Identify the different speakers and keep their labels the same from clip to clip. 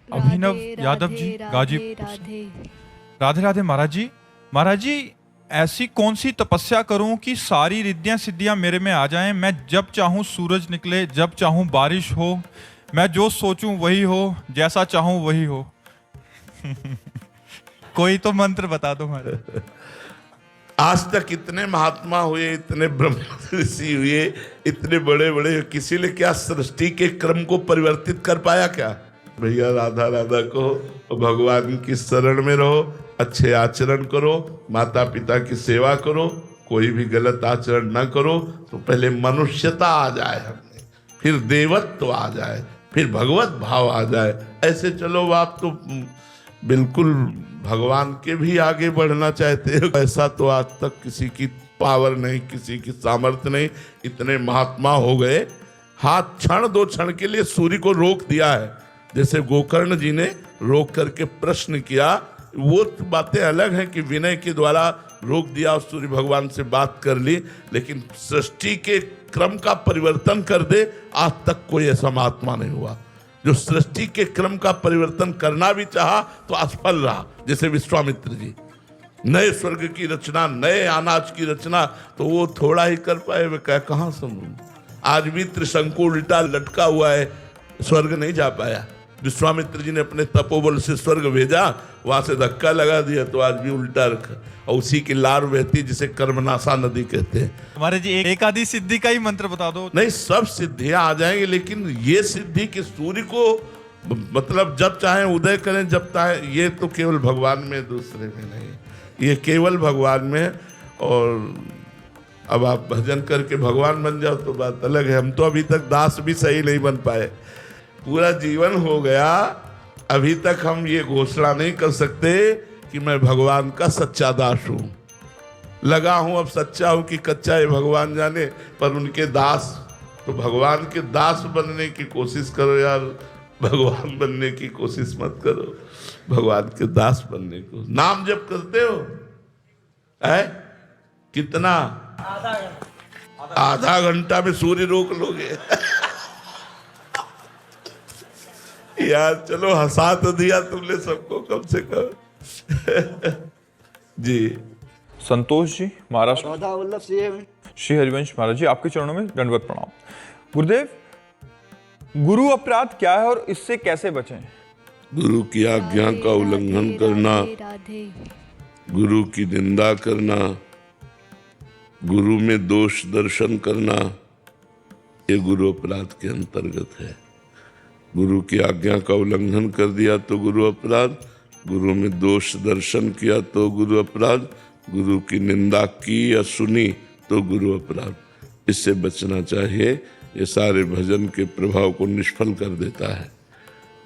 Speaker 1: अभिनव
Speaker 2: राधे
Speaker 1: यादव जी
Speaker 2: राधे
Speaker 1: गाजीपुर से।
Speaker 2: राधे।
Speaker 1: राधे राधे महाराज जी। महाराज जी, ऐसी कौन सी तपस्या करूं कि सारी रिद्धियां सिद्धियां मेरे में आ जाएं। मैं जब चाहूं सूरज निकले, जब चाहूं बारिश हो, मैं जो सोचूं वही हो, जैसा चाहूं वही हो। कोई तो मंत्र बता दो महाराज।
Speaker 3: आज तक इतने महात्मा हुए, इतने ब्रह्म ऋषि हुए, इतने बड़े बड़े, किसी ने क्या सृष्टि के क्रम को परिवर्तित कर पाया क्या? भैया राधा राधा कहो, भगवान की शरण में रहो, अच्छे आचरण करो, माता पिता की सेवा करो, कोई भी गलत आचरण न करो, तो पहले मनुष्यता आ जाए हमें, फिर देवत्व आ जाए, फिर भगवत भाव आ जाए। ऐसे चलो आप तो बिल्कुल भगवान के भी आगे बढ़ना चाहते हो। ऐसा तो आज तक किसी की पावर नहीं, किसी की सामर्थ्य नहीं। इतने महात्मा हो गए, हाथ क्षण दो क्षण के लिए सूर्य को रोक दिया है। जैसे गोकर्ण जी ने रोक करके प्रश्न किया, वो बातें अलग हैं कि विनय के द्वारा रोक दिया और सूर्य भगवान से बात कर ली, लेकिन सृष्टि के क्रम का परिवर्तन कर दे, आज तक कोई ऐसा महात्मा नहीं हुआ जो सृष्टि के क्रम का परिवर्तन करना भी चाहा तो असफल रहा। जैसे विश्वामित्र जी, नए स्वर्ग की रचना, नए अनाज की रचना, तो वो थोड़ा ही कर पाए, वे कहाँ समझ। आज भी त्रिशंकु उल्टा लटका हुआ है, स्वर्ग नहीं जा पाया। विश्वामित्र जी ने अपने तपोबल से स्वर्ग भेजा, वहां से धक्का लगा दिया तो आज भी उल्टा रखा, और उसी की लार बहती जिसे कर्मनाशा नदी कहते हैं।
Speaker 1: हमारे जी एक आदि सिद्धि का ही मंत्र बता दो।
Speaker 3: नहीं, सब सिद्धियां आ जाएंगी, लेकिन ये सिद्धि कि सूर्य को मतलब जब चाहे उदय करें, जब चाहे, ये तो केवल भगवान में, दूसरे में नहीं, ये केवल भगवान में। और अब आप भजन करके भगवान बन जाओ तो बात अलग है। हम तो अभी तक दास भी सही नहीं बन पाए, पूरा जीवन हो गया, अभी तक हम ये घोषणा नहीं कर सकते कि मैं भगवान का सच्चा दास हूं। लगा हूं, अब सच्चा हूं कि कच्चा है भगवान जाने, पर उनके दास। तो भगवान के दास बनने की कोशिश करो यार, भगवान बनने की कोशिश मत करो, भगवान के दास बनने को। नाम जप करते हो है कितना? आधा घंटा में सूर्य रोक लोगे। यार चलो, हंसा तो दिया तुमने सबको कम से कम। जी
Speaker 1: संतोष जी महाराष्ट्र।
Speaker 4: राधा वल्लभ सिंह।
Speaker 1: श्री हरिवंश महाराज जी, आपके चरणों में दंडवत प्रणाम। गुरुदेव, गुरु अपराध क्या है और इससे कैसे बचें?
Speaker 3: गुरु की आज्ञा का उल्लंघन करना,
Speaker 2: राधे राधे।
Speaker 3: गुरु की निंदा करना, गुरु में दोष दर्शन करना, ये गुरु अपराध के अंतर्गत है। गुरु की आज्ञा का उल्लंघन कर दिया तो गुरु अपराध, गुरु में दोष दर्शन किया तो गुरु अपराध, गुरु की निंदा की या सुनी तो गुरु अपराध। इससे बचना चाहिए। ये सारे भजन के प्रभाव को निष्फल कर देता है,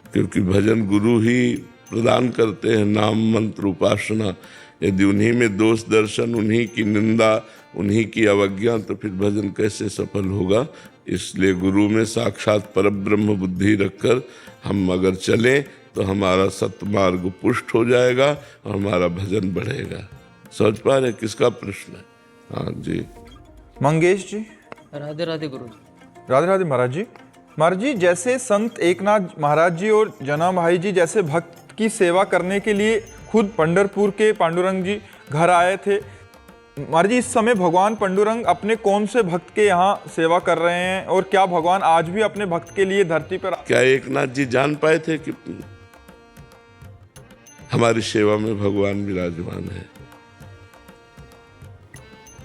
Speaker 3: क्योंकि भजन गुरु ही प्रदान करते हैं, नाम मंत्र उपासना। यदि उन्हीं में दोष दर्शन, उन्हीं की निंदा, उन्हीं की अवज्ञा, तो फिर भजन कैसे सफल होगा? इसलिए गुरु में साक्षात परब्रह्म बुद्धि रखकर हम अगर चलें तो हमारा सत्मार्ग पुष्ट हो जाएगा और हमारा भजन बढ़ेगा। समझ पा रहे किसका प्रश्न है? हाँ जी।
Speaker 1: मंगेश जी।
Speaker 5: राधे राधे गुरु जी।
Speaker 1: राधे राधे महाराज जी। महाराज जी, जैसे संत एकनाथ महाराज जी और जना भाई जी जैसे भक्त की सेवा करने के लिए खुद पंढरपुर के पांडुरंग जी घर आए थे, महाराज जी इस समय भगवान पांडुरंग अपने कौन से भक्त के यहाँ सेवा कर रहे हैं, और क्या भगवान आज भी अपने भक्त के लिए धरती पर?
Speaker 3: क्या एकनाथ जी जान पाए थे कि हमारी सेवा में भगवान विराजमान है?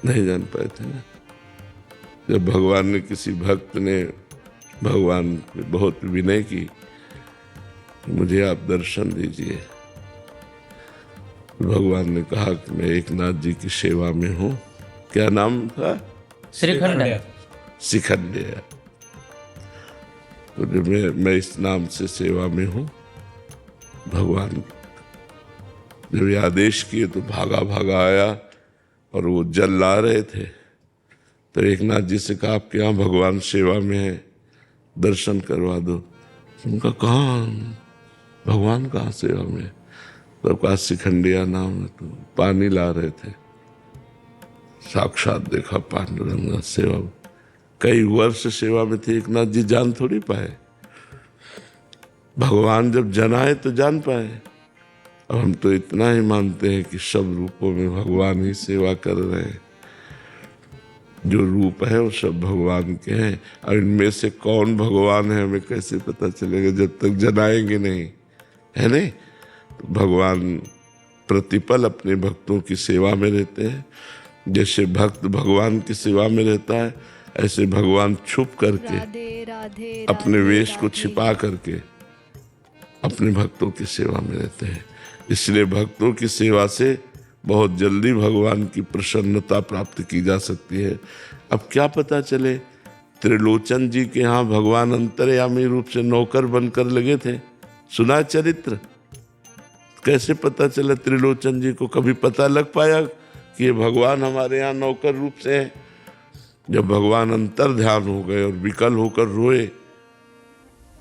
Speaker 3: नहीं जान पाए थे ना। जब भगवान ने, किसी भक्त ने भगवान पे बहुत विनय की, मुझे आप दर्शन दीजिए, भगवान ने कहा कि मैं एकनाथ जी की सेवा में हूँ। क्या नाम था?
Speaker 5: श्रीखंड।
Speaker 3: शिखंडिया। तो मैं इस नाम से सेवा में हूँ। भगवान जब ये आदेश किए तो भागा भागा आया, और वो जल ला रहे थे तो एकनाथ जी से कहा आपके यहाँ भगवान सेवा में है, दर्शन करवा दो। उनका कहाँ भगवान कहाँ सेवा में? तो कहा शिखंडिया नाम है। तो पानी ला रहे थे, साक्षात देखा पांडुरंग सेवा में। कई वर्ष सेवा में थे एकनाथ जी, जान थोड़ी पाए। भगवान जब जनाए तो जान पाए। अब हम तो इतना ही मानते हैं कि सब रूपों में भगवान ही सेवा कर रहे हैं। जो रूप है वो सब भगवान के हैं, और इनमें से कौन भगवान है हमें कैसे पता चलेगा जब तक जनाएंगे नहीं, है नहीं? तो भगवान प्रतिपल अपने भक्तों की सेवा में रहते हैं। जैसे भक्त भगवान की सेवा में रहता है, ऐसे भगवान छुप करके अपने वेश को छिपा करके अपने भक्तों की सेवा में रहते हैं। इसलिए भक्तों की सेवा से बहुत जल्दी भगवान की प्रसन्नता प्राप्त की जा सकती है। अब क्या पता चले, त्रिलोचन जी के यहाँ भगवान अंतर्यामी रूप से नौकर बनकर लगे थे, सुना चरित्र? कैसे पता चला त्रिलोचन जी को? कभी पता लग पाया कि ये भगवान हमारे यहाँ नौकर रूप से है? जब भगवान अंतर ध्यान हो गए और विकल होकर रोए,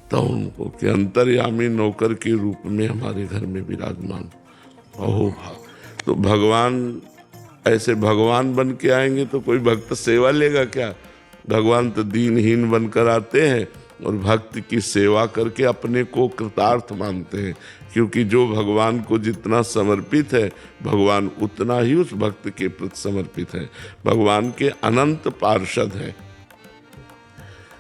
Speaker 3: तो उनको कि अंतर्यामी नौकर के रूप में हमारे घर में विराजमान हो। तो भगवान ऐसे भगवान बन के आएंगे तो कोई भक्त सेवा लेगा क्या? भगवान तो दीनहीन बनकर आते हैं और भक्त की सेवा करके अपने को कृतार्थ मानते हैं, क्योंकि जो भगवान को जितना समर्पित है भगवान उतना ही उस भक्त के प्रति समर्पित है। भगवान के अनंत पार्षद हैं।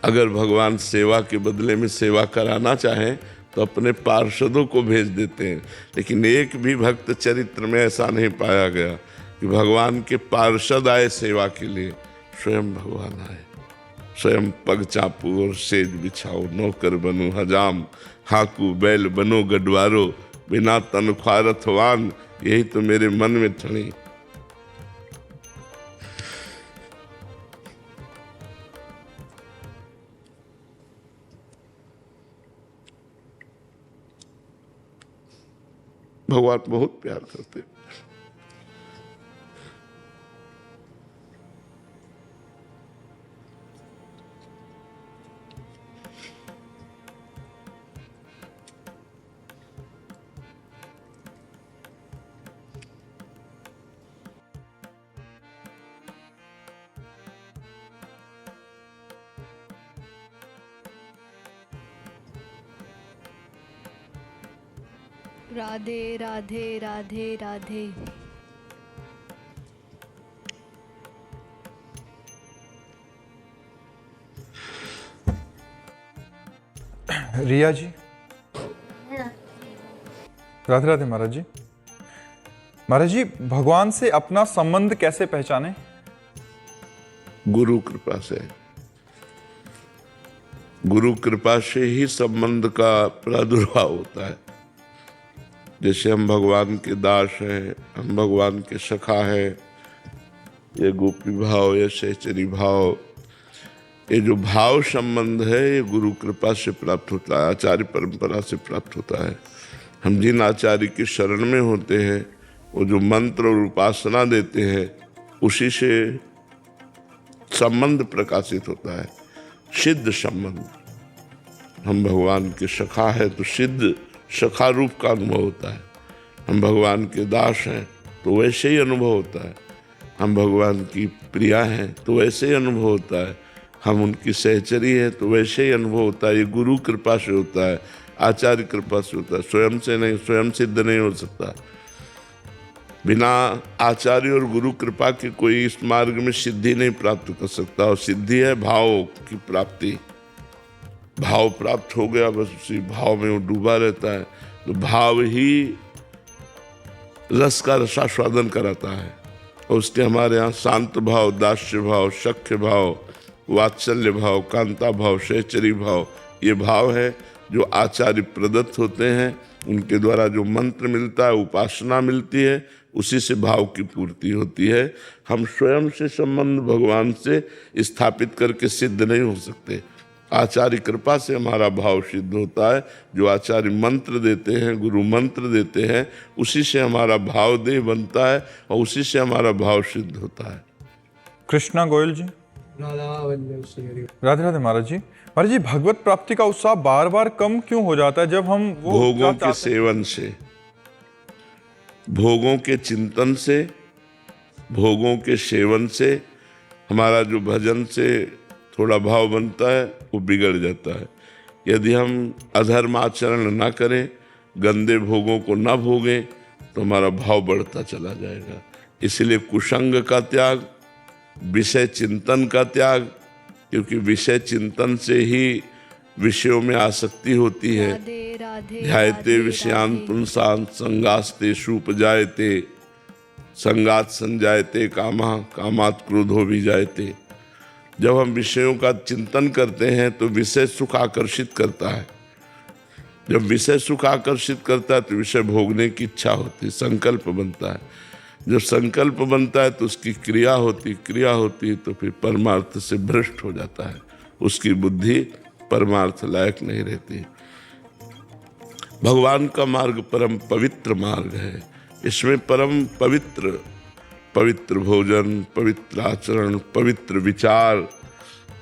Speaker 3: अगर भगवान सेवा के बदले में सेवा कराना चाहें तो अपने पार्षदों को भेज देते हैं, लेकिन एक भी भक्त चरित्र में ऐसा नहीं पाया गया कि भगवान के पार्षद आए सेवा के लिए। स्वयं भगवान आए, स्वयं पग चापू और सेज बिछाओ, नौकर बनो हजाम, हाकू बैल बनो गडवारो, बिना तनख्वाह रथवान, यही तो मेरे मन में ठनी। भगवान बहुत प्यार करते हैं।
Speaker 2: राधे राधे राधे राधे।
Speaker 1: रिया जी, राधे राधे महाराज जी। महाराज जी, भगवान से अपना संबंध कैसे पहचाने?
Speaker 3: गुरु कृपा से। गुरु कृपा से ही संबंध का प्रादुर्भाव होता है। जैसे हम भगवान के दास हैं, हम भगवान के सखा हैं, ये गोपी भाव, ये सहचरी भाव, ये जो भाव संबंध है ये गुरु कृपा से प्राप्त होता है, आचार्य परंपरा से प्राप्त होता है। हम जिन आचार्य की शरण में होते हैं वो जो मंत्र और उपासना देते हैं उसी से संबंध प्रकाशित होता है, सिद्ध संबंध। हम भगवान के सखा है तो सिद्ध सखा रूप का अनुभव होता है। हम भगवान के दास हैं तो वैसे ही अनुभव होता है। हम भगवान की प्रिया हैं तो वैसे ही अनुभव होता है। हम उनकी सहचरी है तो वैसे ही अनुभव होता है। ये गुरु कृपा से होता है, आचार्य कृपा से होता है, स्वयं से नहीं, स्वयं सिद्ध नहीं हो सकता। बिना आचार्य और गुरु कृपा के कोई इस मार्ग में सिद्धि नहीं प्राप्त कर सकता। और सिद्धि है भाव की प्राप्ति। भाव प्राप्त हो गया, बस उसी भाव में वो डूबा रहता है। तो भाव ही रस का रसास्वादन कराता है। और उसके हमारे यहाँ शांत भाव, दास्य भाव, सख्य भाव, वात्सल्य भाव, कांता भाव, सहचरी भाव, ये भाव है जो आचार्य प्रदत्त होते हैं। उनके द्वारा जो मंत्र मिलता है, उपासना मिलती है, उसी से भाव की पूर्ति होती है। हम स्वयं से संबंध भगवान से स्थापित करके सिद्ध नहीं हो सकते। आचार्य कृपा से हमारा भाव सिद्ध होता है। जो आचार्य मंत्र देते हैं, गुरु मंत्र देते हैं, उसी से हमारा भाव देह बनता है और उसी से हमारा भाव सिद्ध होता है।
Speaker 1: कृष्णा गोयल जी, राधे राधे महाराज जी। महाराज जी, भगवत प्राप्ति का उत्साह बार बार कम क्यों हो जाता है जब हम वो
Speaker 3: भोगों के सेवन से, भोगों के चिंतन से, भोगों के सेवन से हमारा जो भजन से थोड़ा भाव बनता है वो बिगड़ जाता है। यदि हम अधर्माचरण ना करें, गंदे भोगों को ना भोगें, तो हमारा भाव बढ़ता चला जाएगा। इसलिए कुसंग का त्याग, विषय चिंतन का त्याग, क्योंकि विषय चिंतन से ही विषयों में आसक्ति होती है।
Speaker 2: राधे राधे
Speaker 3: ध्यायते विषयान पुंसान् संगास्तेषु उपजायते, संगात संजायते कामः, कामात् क्रोधो विजायते। जब हम विषयों का चिंतन करते हैं तो विषय सुख आकर्षित करता है। जब विषय सुख आकर्षित करता है तो विषय भोगने की इच्छा होती है, संकल्प बनता है। जब संकल्प बनता है तो उसकी क्रिया होती तो फिर परमार्थ से भ्रष्ट हो जाता है, उसकी बुद्धि परमार्थ लायक नहीं रहती। भगवान का मार्ग परम पवित्र मार्ग है। इसमें परम पवित्र पवित्र भोजन, पवित्र आचरण, पवित्र विचार,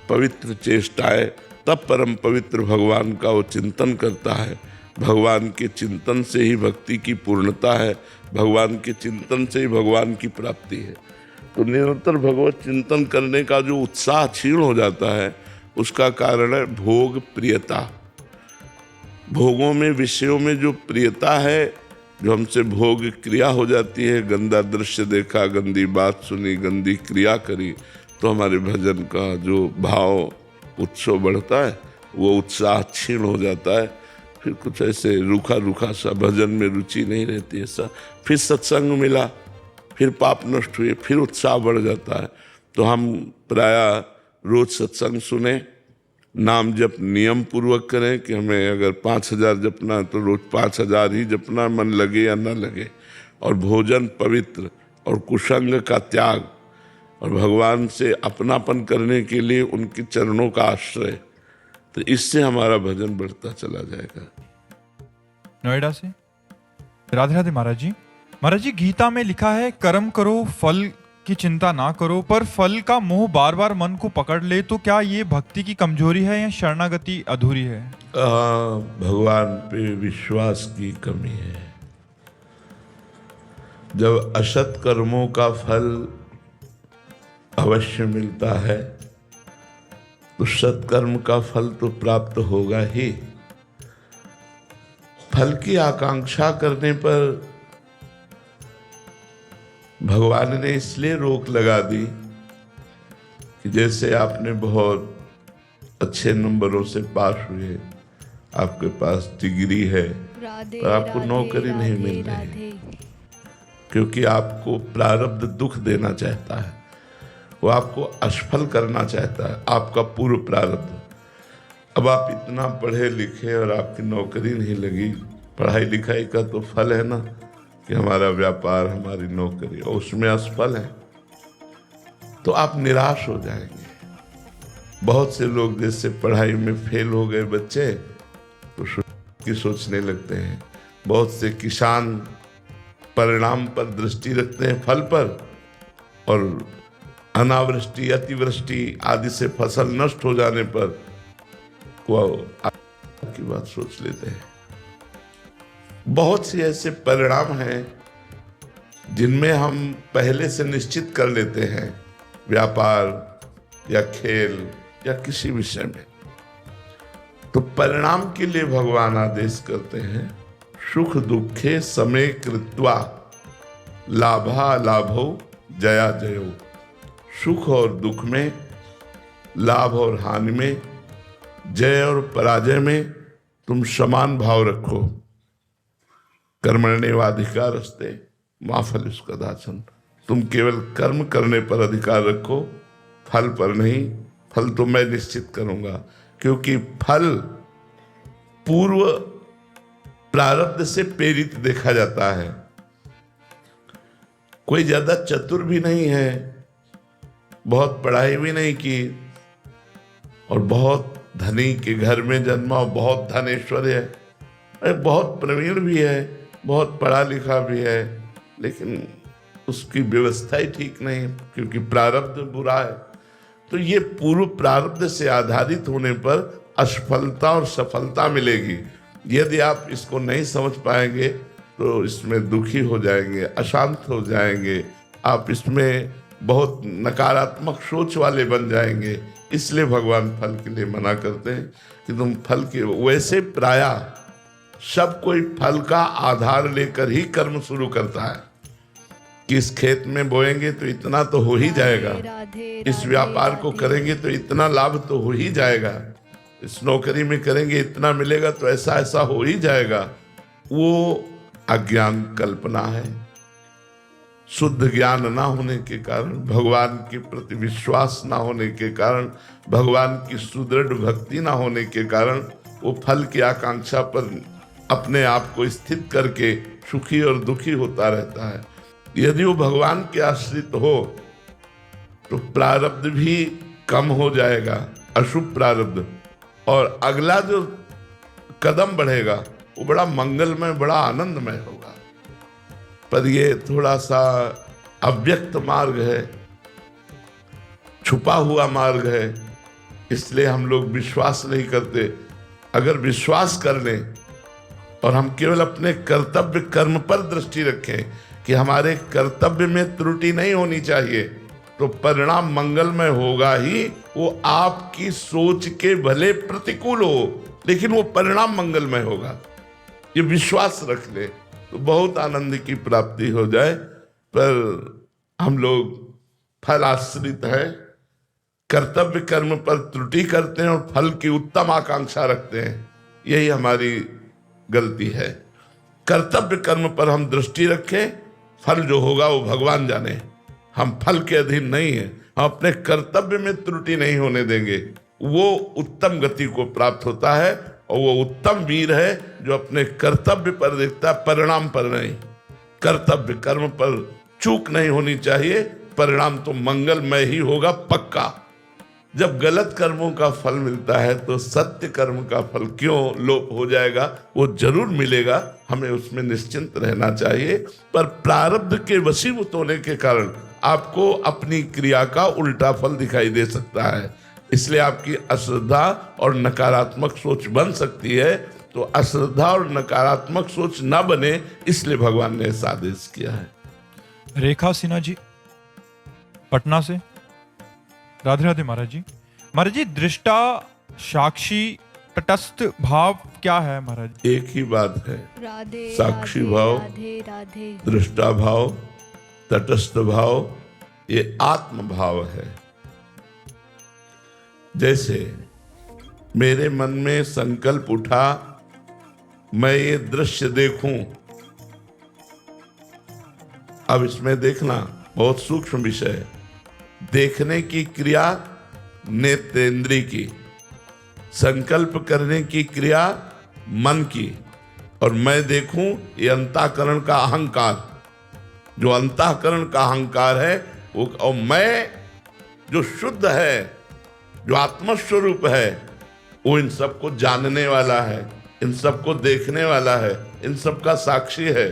Speaker 3: पवित्र चेष्टाएं, तब परम पवित्र भगवान का वो चिंतन करता है। भगवान के चिंतन से ही भक्ति की पूर्णता है, भगवान के चिंतन से ही भगवान की प्राप्ति है। तो निरंतर भगवत चिंतन करने का जो उत्साह क्षीण हो जाता है, उसका कारण है भोग प्रियता। भोगों में, विषयों में जो प्रियता है, जो हमसे भोग क्रिया हो जाती है, गंदा दृश्य देखा, गंदी बात सुनी, गंदी क्रिया करी, तो हमारे भजन का जो भाव उत्सव बढ़ता है, वो उत्साह क्षीण हो जाता है। फिर कुछ ऐसे रूखा रूखा सा, भजन में रुचि नहीं रहती ऐसा। फिर सत्संग मिला, फिर पाप नष्ट हुए, फिर उत्साह बढ़ जाता है। तो हम प्रायः रोज सत्संग सुने, नाम जप नियम पूर्वक करें कि हमें अगर 5000 जपना है तो रोज 5000 ही जपना, मन लगे या न लगे। और भोजन पवित्र, और कुसंग का त्याग, और भगवान से अपनापन करने के लिए उनके चरणों का आश्रय, तो इससे हमारा भजन बढ़ता चला जाएगा।
Speaker 1: नोएडा से राधे राधे महाराज जी। महाराज जी, गीता में लिखा है कर्म करो, फल की चिंता ना करो, पर फल का मोह बार बार मन को पकड़ ले, तो क्या ये भक्ति की कमजोरी है या शरणागति अधूरी है?
Speaker 3: भगवान पे विश्वास की कमी है। जब असत कर्मों का फल अवश्य मिलता है, तो सत्कर्म का फल तो प्राप्त होगा ही। फल की आकांक्षा करने पर भगवान ने इसलिए रोक लगा दी कि जैसे आपने बहुत अच्छे नंबरों से पास हुए, आपके पास डिग्री है, तो आपको नौकरी नहीं मिल रही, क्योंकि आपको प्रारब्ध दुख देना चाहता है, वो आपको असफल करना चाहता है, आपका पूर्व प्रारब्ध। अब आप इतना पढ़े लिखे और आपकी नौकरी नहीं लगी, पढ़ाई लिखाई का तो फल है ना कि हमारा व्यापार, हमारी नौकरी, और उसमें असफल है, तो आप निराश हो जाएंगे। बहुत से लोग जैसे पढ़ाई में फेल हो गए बच्चे, तो की सोचने लगते हैं। बहुत से किसान परिणाम पर दृष्टि रखते हैं, फल पर, और अनावृष्टि, अतिवृष्टि आदि से फसल नष्ट हो जाने पर वो की बात सोच लेते हैं। बहुत से ऐसे परिणाम हैं जिनमें हम पहले से निश्चित कर लेते हैं, व्यापार या खेल या किसी विषय में। तो परिणाम के लिए भगवान आदेश करते हैं, सुख दुखे समे कृत्वा लाभा लाभो जया जयो। सुख और दुख में, लाभ और हानि में, जय और पराजय में तुम समान भाव रखो। कर्मण्येवाधिकारस्ते मा फलेषु। तुम केवल कर्म करने पर अधिकार रखो, फल पर नहीं। फल तो मैं निश्चित करूंगा, क्योंकि फल पूर्व प्रारब्ध से प्रेरित देखा जाता है। कोई ज्यादा चतुर भी नहीं है, बहुत पढ़ाई भी नहीं की, और बहुत धनी के घर में जन्मा, बहुत धनेश्वर है, बहुत प्रवीण भी है, बहुत पढ़ा लिखा भी है, लेकिन उसकी व्यवस्था ही ठीक नहीं, क्योंकि प्रारब्ध बुरा है। तो ये पूर्व प्रारब्ध से आधारित होने पर असफलता और सफलता मिलेगी। यदि आप इसको नहीं समझ पाएंगे तो इसमें दुखी हो जाएंगे, अशांत हो जाएंगे, आप इसमें बहुत नकारात्मक सोच वाले बन जाएंगे। इसलिए भगवान फल के लिए मना करते हैं कि तुम फल के, वैसे प्राय सब कोई फल का आधार लेकर ही कर्म शुरू करता है कि इस खेत में बोएंगे तो इतना तो हो ही जाएगा, इस व्यापार को करेंगे तो इतना लाभ तो हो ही जाएगा, इस नौकरी में करेंगे इतना मिलेगा तो ऐसा ऐसा हो ही जाएगा। वो अज्ञान कल्पना है। शुद्ध ज्ञान ना होने के कारण, भगवान के प्रति विश्वास ना होने के कारण, भगवान की सुदृढ़ भक्ति ना होने के कारण वो फल की आकांक्षा पर अपने आप को स्थित करके सुखी और दुखी होता रहता है। यदि वो भगवान के आश्रित हो तो प्रारब्ध भी कम हो जाएगा, अशुभ प्रारब्ध, और अगला जो कदम बढ़ेगा वो बड़ा मंगलमय, बड़ा आनंदमय होगा। पर ये थोड़ा सा अव्यक्त मार्ग है, छुपा हुआ मार्ग है, इसलिए हम लोग विश्वास नहीं करते। अगर विश्वास कर लें और हम केवल अपने कर्तव्य कर्म पर दृष्टि रखें कि हमारे कर्तव्य में त्रुटि नहीं होनी चाहिए, तो परिणाम मंगलमय होगा ही। वो आपकी सोच के भले प्रतिकूल हो, लेकिन वो परिणाम मंगलमय होगा। ये विश्वास रख ले तो बहुत आनंद की प्राप्ति हो जाए। पर हम लोग फल आश्रित है, कर्तव्य कर्म पर त्रुटि करते हैं और फल की उत्तम आकांक्षा रखते हैं। यही हमारी गलती है। कर्तव्य कर्म पर हम दृष्टि रखें, फल जो होगा वो भगवान जाने। हम फल के अधीन नहीं है, हम अपने कर्तव्य में त्रुटि नहीं होने देंगे। वो उत्तम गति को प्राप्त होता है, और वो उत्तम वीर है जो अपने कर्तव्य पर देखता है, परिणाम पर नहीं। कर्तव्य कर्म पर चूक नहीं होनी चाहिए, परिणाम तो मंगलमय ही होगा पक्का। जब गलत कर्मों का फल मिलता है तो सत्य कर्म का फल क्यों लोप हो जाएगा? वो जरूर मिलेगा, हमें उसमें निश्चिंत रहना चाहिए। पर प्रारब्ध के वशीभूत होने के कारण आपको अपनी क्रिया का उल्टा फल दिखाई दे सकता है, इसलिए आपकी अश्रद्धा और नकारात्मक सोच बन सकती है। तो अश्रद्धा और नकारात्मक सोच न बने, इसलिए भगवान ने ऐसा आदेश किया है।
Speaker 1: रेखा सिन्हा जी पटना से। राधे राधे महाराज जी। महाराज जी, दृष्टा, साक्षी, तटस्थ भाव क्या है महाराज?
Speaker 3: एक ही बात है,
Speaker 2: राधे
Speaker 3: साक्षी
Speaker 2: राधे,
Speaker 3: भाव,
Speaker 2: राधे राधे,
Speaker 3: दृष्टा भाव, तटस्थ भाव, ये आत्म भाव है। जैसे मेरे मन में संकल्प उठा, मैं ये दृश्य देखूं। अब इसमें देखना बहुत सूक्ष्म विषय है। देखने की क्रिया नेत्रेंद्रिय की, संकल्प करने की क्रिया मन की, और मैं देखूं ये अंतःकरण का अहंकार। जो अंतःकरण का अहंकार है वो, और मैं जो शुद्ध है, जो आत्मस्वरूप है, वो इन सबको जानने वाला है, इन सबको देखने वाला है, इन सब का साक्षी है।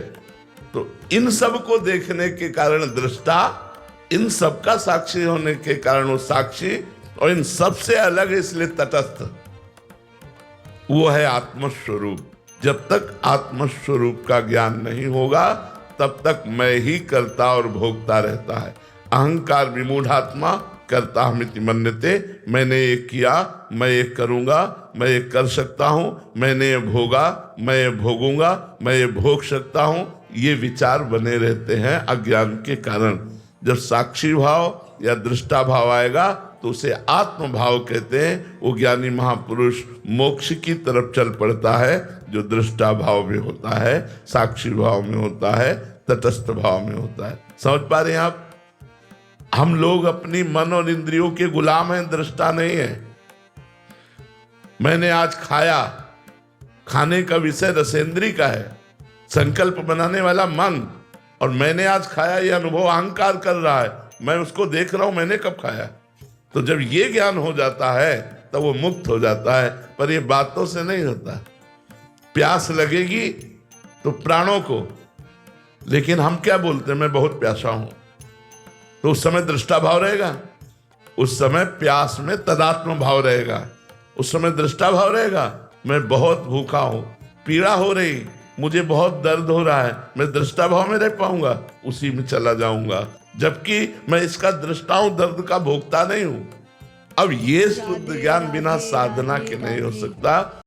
Speaker 3: तो इन सब को देखने के कारण दृष्टा, इन सब का साक्षी होने के कारण वो साक्षी, और इन सब से अलग है इसलिए तटस्थ। वो है आत्मस्वरूप। जब तक आत्मस्वरूप का ज्ञान नहीं होगा तब तक मैं ही करता और भोगता रहता है। अहंकार विमूढ़ात्मा करता हमिति मन्यते। मैंने ये किया, मैं ये करूंगा, मैं ये कर सकता हूं, मैंने ये भोगा, मैं ये भोगूंगा, मैं ये भोग सकता हूं, ये विचार बने रहते हैं अज्ञान के कारण। जब साक्षी भाव या दृष्टा भाव आएगा तो उसे आत्म भाव कहते हैं। वो ज्ञानी महापुरुष मोक्ष की तरफ चल पड़ता है, जो दृष्टा भाव में होता है, साक्षी भाव में होता है, तटस्थ भाव में होता है। समझ पा रहे हैं आप? हम लोग अपनी मन और इंद्रियों के गुलाम हैं, दृष्टा नहीं है। मैंने आज खाया, खाने का विषय रसेंद्रिय का है, संकल्प बनाने वाला मन, और मैंने आज खाया ये अनुभव अहंकार कर रहा है, मैं उसको देख रहा हूं मैंने कब खाया। तो जब ये ज्ञान हो जाता है तब वो मुक्त हो जाता है। पर ये बातों से नहीं होता। प्यास लगेगी तो प्राणों को, लेकिन हम क्या बोलते हैं, मैं बहुत प्यासा हूं, तो उस समय दृष्टा भाव रहेगा, उस समय प्यास में तदात्म भाव रहेगा, उस समय दृष्टा भाव रहेगा। मैं बहुत भूखा हूं, पीड़ा हो रही, मुझे बहुत दर्द हो रहा है, मैं दृष्टा भाव में रह पाऊंगा, उसी में चला जाऊंगा। जबकि मैं इसका दृष्टा हूं, दर्द का भोगता नहीं हूं। अब ये शुद्ध ज्ञान बिना साधना के नहीं हो सकता।